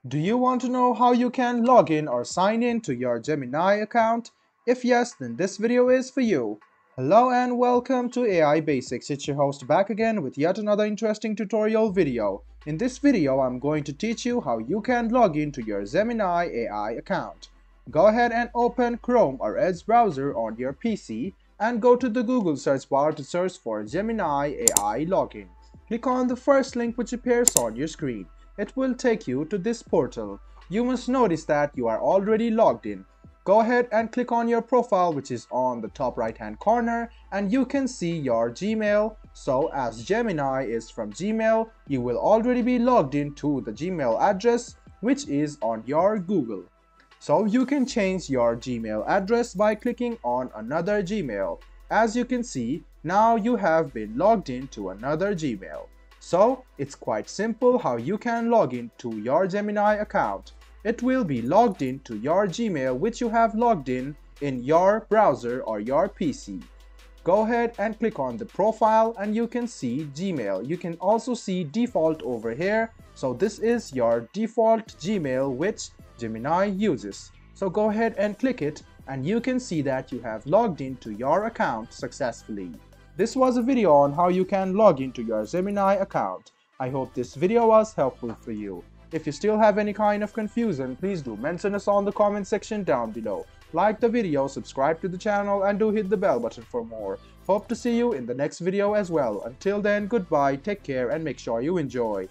Do you want to know how you can log in or sign in to your Gemini account? If yes, then this video is for you. Hello and welcome to AI Basics. It's your host back again with yet another interesting tutorial video. In this video, I'm going to teach you how you can log in to your Gemini AI account. Go ahead and open Chrome or Edge browser on your PC and go to the Google search bar to search for Gemini AI login. Click on the first link which appears on your screen. It will take you to this portal. You must notice that you are already logged in. Go ahead and click on your profile, which is on the top right hand corner, and you can see your Gmail. So as Gemini is from Gmail, you will already be logged in to the Gmail address which is on your Google. So you can change your Gmail address by clicking on another Gmail. As you can see, now you have been logged in to another Gmail. So it's quite simple how you can log in to your Gemini account. It will be logged in to your Gmail which you have logged in your browser or your PC. Go ahead and click on the profile and you can see Gmail. You can also see default over here. So this is your default Gmail which Gemini uses. So go ahead and click it and you can see that you have logged into your account successfully. This was a video on how you can log into your Gemini account. I hope this video was helpful for you. If you still have any kind of confusion, please do mention us on the comment section down below. Like the video, subscribe to the channel and do hit the bell button for more. Hope to see you in the next video as well. Until then, goodbye, take care and make sure you enjoy.